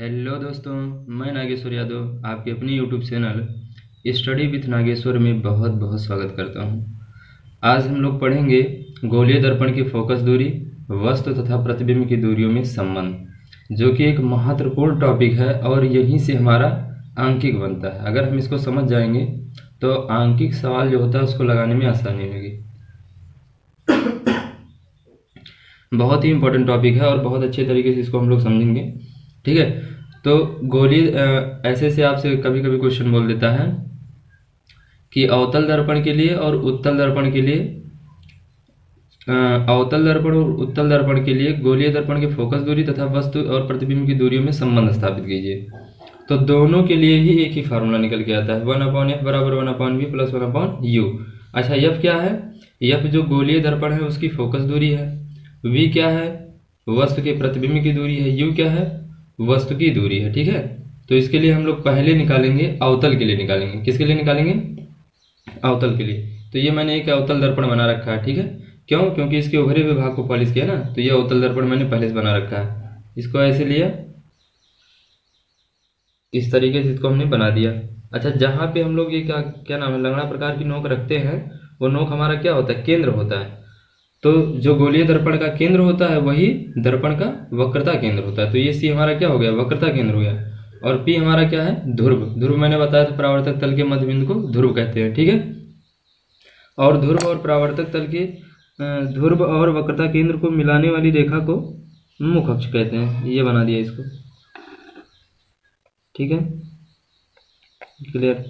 Hello दोस्तों, मैं नागेश्वर यादव आपके अपने YouTube channel study with Nageshwar में बहुत बहुत स्वागत करता हूं। आज हम लोग पढ़ेंगे गोलीय दर्पण की फोकस दूरी, वस्तु तथा प्रतिबिंब की दूरियों में संबंध, जो कि एक महत्वपूर्ण टॉपिक है और यहीं से हमारा आंकिक बनता है। अगर हम इसको समझ जाएंगे तो आंकिक सवाल जो होता है उसको लगाने में आसानी होगी। बहुत ही इंपॉर्टेंट टॉपिक है और बहुत अच्छे तरीके से इसको हम लोग समझेंगे। ठीक है, तो गोलीय ऐसे से आपसे कभी कभी क्वेश्चन बोल देता है कि अवतल दर्पण के लिए और उत्तल दर्पण के लिए अवतल दर्पण और उत्तल दर्पण के लिए गोलीय दर्पण की फोकस दूरी तथा वस्तु और प्रतिबिंब की दूरियों में संबंध स्थापित कीजिए। तो दोनों के लिए ही एक ही फार्मूला निकल के आता है, 1/f बराबर 1/v प्लस 1/u। अच्छा, एफ क्या है? एफ जो गोलीय दर्पण है उसकी फोकस दूरी है, वी क्या है? वस्तु के प्रतिबिंब की दूरी है, यू क्या है? वस्तु की दूरी है। ठीक है, तो इसके लिए हम लोग पहले निकालेंगे अवतल के लिए निकालेंगे। किसके लिए निकालेंगे? अवतल के लिए। तो ये मैंने एक अवतल दर्पण बना रखा है। ठीक है, क्यों? क्योंकि इसके उभरे हुए भाग को पॉलिश किया ना, तो ये अवतल दर्पण मैंने पहले से बना रखा है। इसको ऐसे लिया, इस तरीके से इसको हमने बना दिया। अच्छा, जहाँ पे हम लोग ये क्या क्या नाम है, लंगड़ा प्रकार की नोक रखते हैं, वो नोक हमारा क्या होता है? केंद्र होता है। तो जो गोलीय दर्पण का केंद्र होता है वही दर्पण का वक्रता केंद्र होता है। तो ये सी हमारा क्या हो गया? वक्रता केंद्र हो गया। और पी हमारा क्या है? ध्रुव। ध्रुव मैंने बताया था परावर्तक तल के मध्य बिंदु को ध्रुव कहते हैं। ठीक है, और ध्रुव और परावर्तक तल के ध्रुव और वक्रता केंद्र को मिलाने वाली रेखा को मुख अक्ष कहते हैं। ये बना दिया इसको। ठीक है, क्लियर?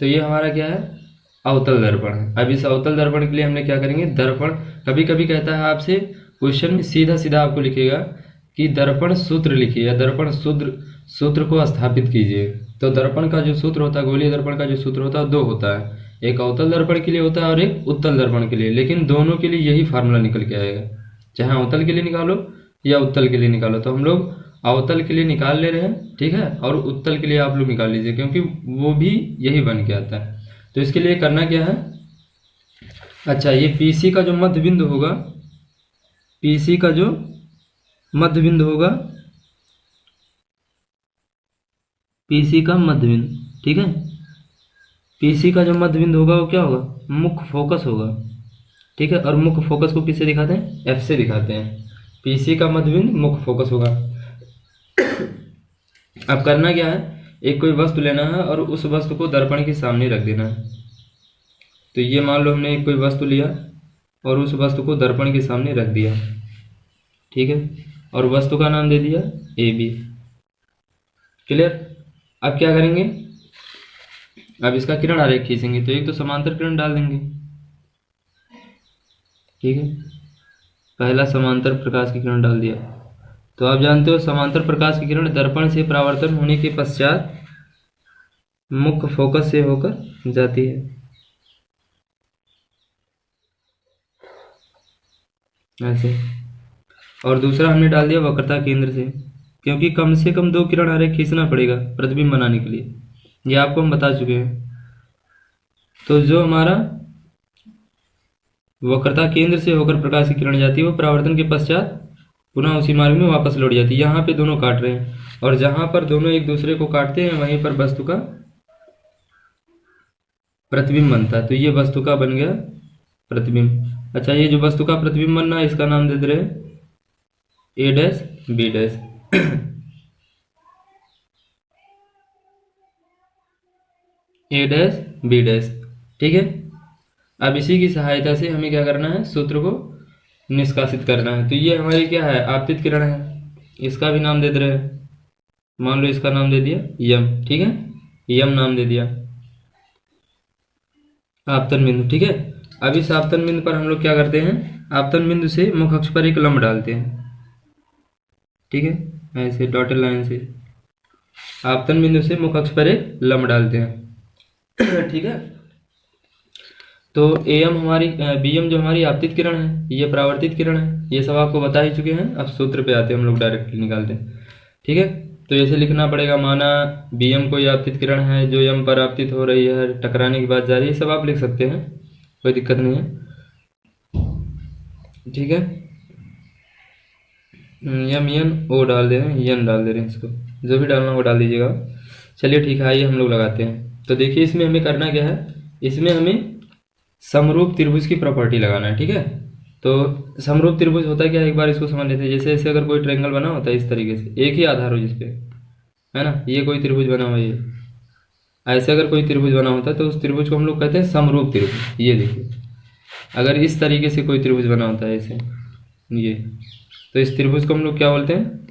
तो ये हमारा क्या है? अवतल दर्पण है। अब इस अवतल दर्पण के लिए हमने क्या करेंगे? दर्पण कभी कभी कहता है आपसे क्वेश्चन में सीधा सीधा आपको लिखेगा कि दर्पण सूत्र लिखिए या दर्पण सूत्र को स्थापित कीजिए। तो दर्पण का जो सूत्र होता है, गोलीय दर्पण का जो सूत्र होता है, दो होता है। एक अवतल दर्पण के लिए होता है और एक उत्तल दर्पण के लिए, लेकिन दोनों के लिए यही फार्मूला निकल के आएगा, चाहे अवतल के लिए निकालो या उत्तल के लिए निकालो। तो हम लोग अवतल के लिए निकाल ले रहे हैं, ठीक है, और उत्तल के लिए आप लोग निकाल लीजिए, क्योंकि वो भी यही बन के आता है। तो इसके लिए करना क्या है? अच्छा, ये पीसी का जो मध्य बिंदु होगा, पीसी का जो मध्य बिंदु होगा, पीसी का मध्य बिंदु, ठीक है, पीसी का जो मध्य बिंदु होगा वो क्या होगा? मुख्य फोकस होगा। ठीक है, और मुख्य फोकस को किससे दिखाते हैं? एफ से दिखाते हैं। पीसी का मध्य बिंदु मुख्य फोकस होगा। अब करना क्या है? एक कोई वस्तु लेना है और उस वस्तु को दर्पण के सामने रख देना है। तो ये मान लो हमने एक कोई वस्तु लिया और उस वस्तु को दर्पण के सामने रख दिया। ठीक है, और वस्तु का नाम दे दिया ए बी। क्लियर? अब क्या करेंगे? अब इसका किरण आरेख खींचेंगे। तो एक तो समांतर किरण डाल देंगे। ठीक है, पहला समांतर प्रकाश की किरण डाल दिया। तो आप जानते हो समांतर प्रकाश की किरण दर्पण से परावर्तन होने के पश्चात मुख्य फोकस से होकर जाती है, ऐसे। और दूसरा हमने डाल दिया वक्रता केंद्र से कम 2 किरण आरेख खींचना पड़ेगा प्रतिबिंब बनाने के लिए, ये आपको हम बता चुके हैं। तो जो हमारा वक्रता केंद्र से होकर प्रकाश की किरण जाती है वो परावर्तन के पश्चात पुनः उसी मार्ग में वापस लौट जाती है। यहाँ पे दोनों काट रहे हैं और जहां पर दोनों एक दूसरे को काटते हैं वहीं पर वस्तु का प्रतिबिंब बनता है। तो ये वस्तु का बन गया प्रतिबिंब। अच्छा, ये जो वस्तु का प्रतिबिंब बनना है इसका नाम दे दे रहे ए डैश बी डैश। ए डैश बी डैश। ठीक है, अब इसी की सहायता से हमें क्या करना है? सूत्र को निष्कासित करना है। तो ये हमारी क्या है? आपतित किरण है। इसका भी नाम दे दे रहे हैं, मान लो इसका नाम दे दिया यम। ठीक है, यम नाम दे दिया आपतन बिंदु। ठीक है, अब इस आपतन बिंदु पर हम लोग क्या करते हैं? आपतन बिंदु से मुख अक्ष पर एक लंब डालते हैं। ठीक है, ऐसे डॉटेड लाइन से आपतन बिंदु से मुख अक्ष पर एक लंब डालते हैं। ठीक है, तो एम हमारी बीएम जो हमारी आपतित किरण है, ये परावर्तित किरण है, ये सब आपको बता ही चुके हैं। अब सूत्र पे आते हैं, हम लोग डायरेक्टली निकालते हैं। ठीक है, तो ऐसे लिखना पड़ेगा, माना बीएम कोई आपतित किरण है जो एम पर आपतित हो रही है, टकराने की बात जा रही है, सब आप लिख सकते हैं, कोई दिक्कत नहीं है। ठीक है, यम यन ओ डाल दे रहे हैं, यन डाल दे रहे हैं, इसको जो भी डालना वो डाल दीजिएगा। चलिए ठीक है, आइए हम लोग लगाते हैं। तो देखिए इसमें हमें करना क्या है, इसमें हमें समरूप त्रिभुज की प्रॉपर्टी लगाना है, ठीक है। तो समरूप त्रिभुज होता है क्या, एक बार इसको समझ लेते हैं। जैसे ऐसे अगर कोई ट्रायंगल बना होता है इस तरीके से, एक ही आधार हो जिसपे, है ना, ये कोई त्रिभुज बना हुआ है, ये ऐसे अगर कोई त्रिभुज बना होता है तो उस त्रिभुज को हम लोग कहते हैं समरूप त्रिभुज। ये देखिए, अगर इस तरीके से कोई त्रिभुज बना होता है ऐसे, ये, तो इस त्रिभुज को हम लोग क्या बोलते हैं,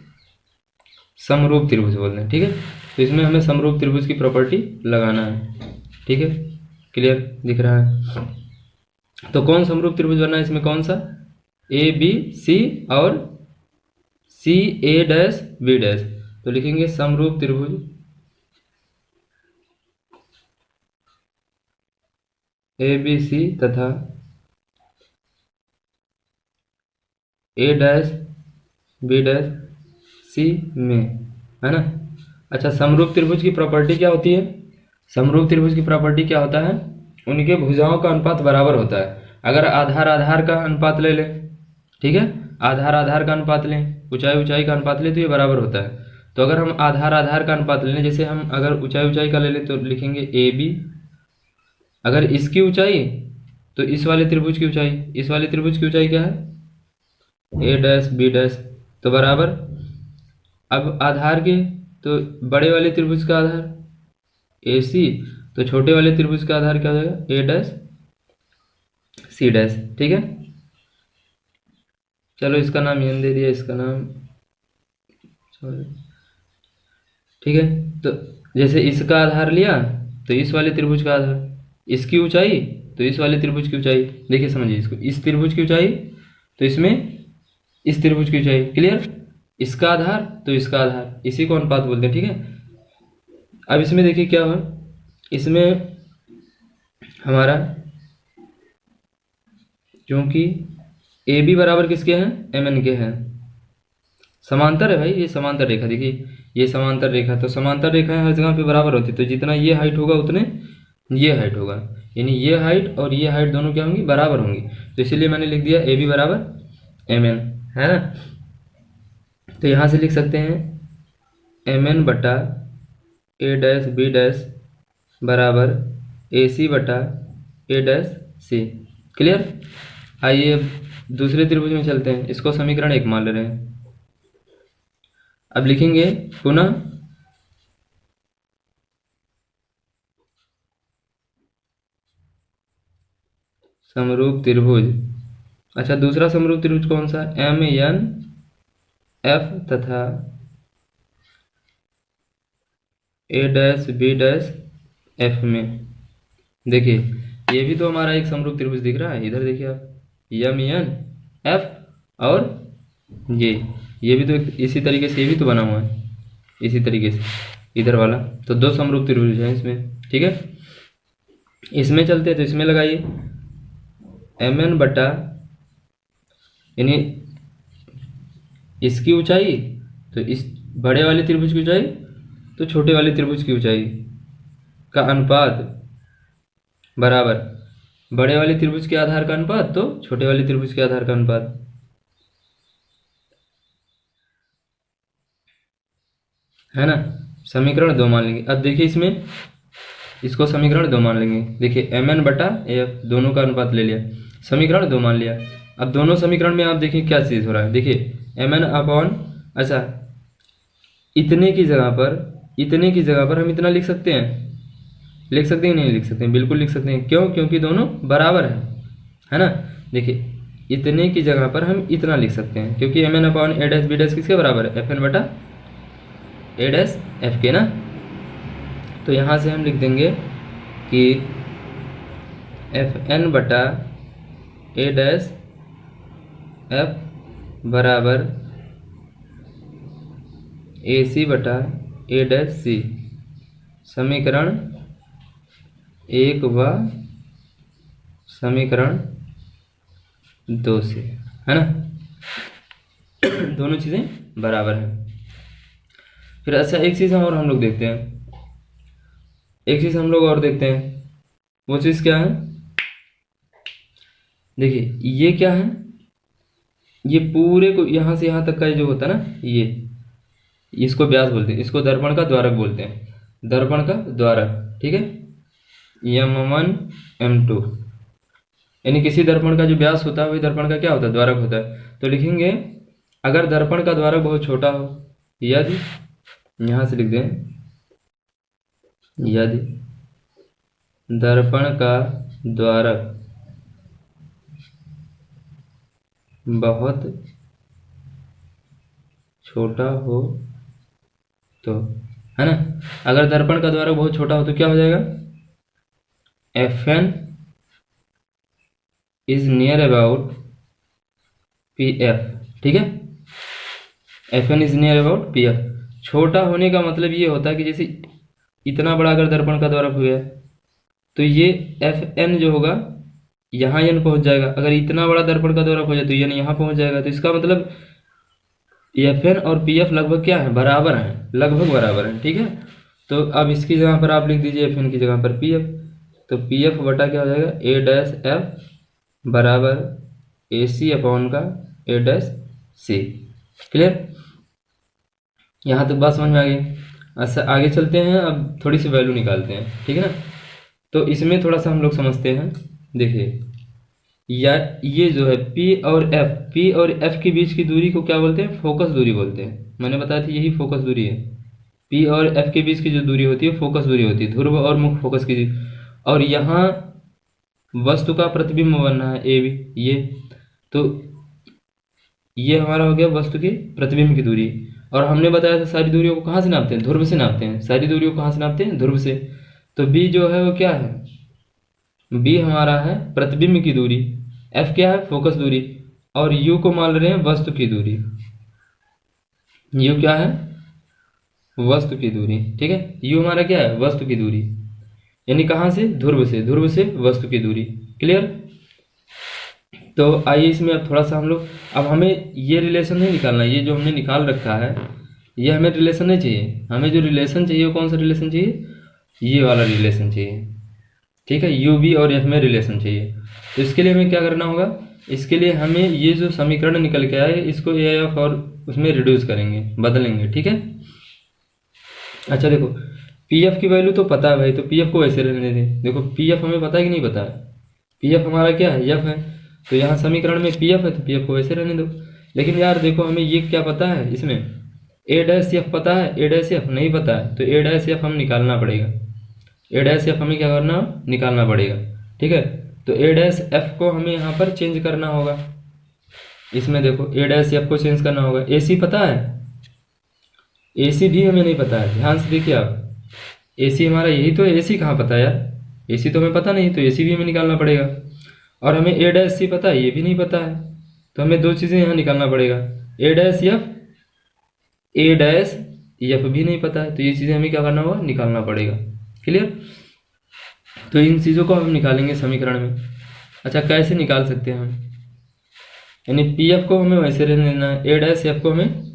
समरूप त्रिभुज बोलते हैं, ठीक है। तो इसमें हमें समरूप त्रिभुज की प्रॉपर्टी लगाना है, ठीक है। क्लियर दिख रहा है। तो कौन समरूप त्रिभुज बनना है इसमें, कौन सा, ए बी सी और सी ए डैश बी डैश। तो लिखेंगे समरूप त्रिभुज ए बी सी तथा ए डैश बी डैश सी में, है ना। अच्छा, समरूप त्रिभुज की प्रॉपर्टी क्या होती है, समरूप त्रिभुज की प्रॉपर्टी क्या होता है, उनके भुजाओं का अनुपात बराबर होता है। अगर आधार आधार का अनुपात ले लें, ठीक है, आधार आधार का अनुपात लें, ऊंचाई ऊंचाई का अनुपात लें, तो ये बराबर होता है। तो अगर हम आधार आधार का अनुपात ले लें, जैसे हम अगर ऊंचाई ऊंचाई का ले लें तो लिखेंगे ए बी, अगर इसकी ऊंचाई तो इस वाले त्रिभुज की ऊंचाई, इस वाले त्रिभुज की ऊंचाई क्या है, ए डैश बी डैश, तो बराबर। अब आधार के, तो बड़े वाले त्रिभुज का आधार ए सी, तो छोटे वाले त्रिभुज का आधार क्या हो जाएगा, ए डैश सी डैश, ठीक है। चलो इसका नाम यन दे दिया, इसका नाम, ठीक है। तो जैसे इसका आधार लिया तो इस वाले त्रिभुज का आधार, इसकी ऊंचाई तो इस वाले त्रिभुज की ऊंचाई। देखिए समझिए इसको, इस त्रिभुज की ऊंचाई तो इसमें इस त्रिभुज की ऊंचाई, क्लियर। इसका आधार तो इसका आधार, इसी को अनुपात बोलते हैं, ठीक है। अब इसमें देखिए क्या हुआ, इसमें हमारा क्योंकि ए बी बराबर किसके हैं, एम एन के हैं, समांतर है भाई, ये समांतर रेखा, देखिए ये समांतर रेखा, तो समांतर रेखाएं हर जगह पे बराबर होती है। तो जितना ये हाइट होगा उतने ये हाइट होगा, यानी ये हाइट और ये हाइट दोनों क्या होंगी, बराबर होंगी। तो इसीलिए मैंने लिख दिया ए बी बराबर एम एन, है ना। तो यहाँ से लिख सकते हैं एम एन बटा ए डैश बी डैश बराबर ए सी बटा ए डैश सी, क्लियर। आइए अब दूसरे त्रिभुज में चलते हैं, इसको समीकरण 1 मान ले रहे हैं। अब लिखेंगे पुनः समरूप त्रिभुज। अच्छा, दूसरा समरूप त्रिभुज कौन सा, एम एन एफ तथा ए डैश बी डैश एफ में। देखिए ये भी तो हमारा एक समरूप त्रिभुज दिख रहा है, इधर देखिए आप, यम एन एफ, और ये भी तो इसी तरीके से, ये भी तो बना हुआ है इसी तरीके से, इधर वाला। तो दो समरूप त्रिभुज हैं इसमें, ठीक है। इसमें चलते हैं, तो इसमें लगाइए एम एन बटा, यानी इसकी ऊंचाई तो इस बड़े वाले त्रिभुज की ऊंचाई तो छोटे वाले त्रिभुज की ऊंचाई का अनुपात बराबर बड़े वाले त्रिभुज के आधार का अनुपात तो छोटे वाले त्रिभुज के आधार का अनुपात, है ना। समीकरण 2 मान लेंगे। अब देखिए इसमें, इसको समीकरण 2 मान लेंगे। देखिए एम एन बटा एफ दोनों का अनुपात ले लिया, समीकरण 2 मान लिया। अब दोनों समीकरण में आप देखिए क्या चीज़ हो रहा है, देखिए एम एन अपॉन, अच्छा इतने की जगह पर हम इतना लिख सकते हैं, लिख सकते हैं नहीं लिख सकते हैं, बिल्कुल लिख सकते हैं। क्यों, क्योंकि दोनों बराबर है ना। देखिए इतने की जगह पर हम इतना लिख सकते हैं, क्योंकि एम एन अपॉन ए डैश बी डैश किसके बराबर है, एफ एन बटा ए डैश एफ के ना। तो यहाँ से हम लिख देंगे कि एफ एन बटा ए डैश एफ बराबर ए सी बटा ए डैश सी, समीकरण 1 व समीकरण 2 से, है ना। दोनों चीज़ें बराबर हैं। फिर अच्छा एक चीज़ हम लोग देखते हैं, एक चीज़ हम लोग और देखते हैं, वो चीज़ क्या है, देखिए ये क्या है, ये पूरे को यहाँ से यहाँ तक का जो होता है ना, ये इसको व्यास बोलते हैं, इसको दर्पण का द्वारक बोलते हैं, दर्पण का द्वारक। ठीक है, M1 M2, यानी किसी दर्पण का जो व्यास होता है वही दर्पण का क्या होता है, द्वारक होता है। तो लिखेंगे अगर दर्पण का द्वारक बहुत छोटा हो, यदि, यहां से लिख दें, यदि दर्पण का द्वारक बहुत छोटा हो तो, है ना, अगर दर्पण का द्वारक बहुत छोटा हो तो क्या हो जाएगा, Fn is near about Pf। ठीक है, Fn is near about Pf। छोटा होने का मतलब ये होता है कि जैसे इतना बड़ा अगर दर्पण का द्वारक हुआ है तो ये Fn जो होगा यहाँ n पहुंच जाएगा, अगर इतना बड़ा दर्पण का द्वारक हो जाए तो n यहाँ पहुंच जाएगा। तो इसका मतलब Fn और Pf लगभग क्या है, बराबर हैं, लगभग बराबर हैं। ठीक है, तो अब इसकी जगह पर आप लिख दीजिए Fn की जगह पर Pf, तो Pf बटा क्या हो जाएगा, A डैश F बराबर AC अपॉन का A डैश C। क्लियर, यहाँ तक बात समझ में आ गई। अच्छा आगे चलते हैं, अब थोड़ी सी वैल्यू निकालते हैं। ठीक है ना, तो इसमें थोड़ा सा हम लोग समझते हैं। देखिए या ये जो है P और F के बीच की दूरी को क्या बोलते हैं, फोकस दूरी बोलते हैं। मैंने बताया था यही फोकस दूरी है। P और F के बीच की जो दूरी होती है फोकस दूरी होती है, ध्रुव और मुख्य फोकस की। और यहाँ वस्तु का प्रतिबिंब बनना है AB, ये तो ये हमारा हो गया वस्तु की प्रतिबिंब की दूरी। और हमने बताया था सारी दूरियों को कहाँ से नापते हैं, ध्रुव से नापते हैं। सारी दूरियों को कहाँ से नापते हैं, ध्रुव से। तो B जो है वो क्या है, B हमारा है प्रतिबिंब की दूरी, F क्या है, फोकस दूरी, और U को मान रहे हैं वस्तु की दूरी। U क्या है, वस्तु की दूरी। ठीक है, U हमारा क्या है, वस्तु की दूरी, यानी कहाँ से, ध्रुव से, ध्रुव से वस्तु की दूरी। क्लियर, तो आइए इसमें अब थोड़ा सा हम लोग, अब हमें ये रिलेशन नहीं निकालना, ये जो हमने निकाल रखा है ये हमें रिलेशन नहीं चाहिए। हमें जो रिलेशन चाहिए वो कौन सा रिलेशन चाहिए, ये वाला रिलेशन चाहिए। ठीक है, यू बी और एफ में रिलेशन चाहिए। तो इसके लिए हमें क्या करना होगा, इसके लिए हमें ये जो समीकरण निकल के आए इसको ए एफ और उसमें रिड्यूस करेंगे, बदलेंगे। ठीक है, अच्छा देखो पी एफ की वैल्यू तो पता है भाई, तो पी एफ को वैसे रहने दें। देखो पी एफ हमें पता है कि नहीं पता है, पी एफ हमारा क्या है, एफ है, तो यहाँ समीकरण में पी एफ है तो पी एफ को वैसे रहने दो। लेकिन यार देखो हमें ये क्या पता है, इसमें ए डैश एफ पता है, ए डैश एफ नहीं पता है, तो ए डैश एफ हम निकालना पड़ेगा। ए डैश एफ हमें क्या करना, निकालना पड़ेगा। ठीक है, तो ए डैश एफ को हमें यहाँ पर चेंज करना होगा। इसमें देखो ए डैश एफ को चेंज करना होगा। ए सी पता है, ए सी भी हमें नहीं पता है, ध्यान से देखिए आप, ए सी हमारा यही तो है, ए सी कहाँ पता है यार, ए सी तो हमें पता नहीं, तो ए सी भी हमें निकालना पड़ेगा। और हमें ए डैश सी पता है, ये भी नहीं पता है, तो हमें दो चीज़ें यहाँ निकालना पड़ेगा, ए डैश एफ, ए डैश एफ भी नहीं पता है, तो ये चीज़ें हमें क्या करना होगा, निकालना पड़ेगा। क्लियर, तो इन चीज़ों को हम निकालेंगे समीकरण में। अच्छा कैसे निकाल सकते हैं हम, यानी पी एफ को हमें वैसे रहने देना है, ए डैश एफ को हमें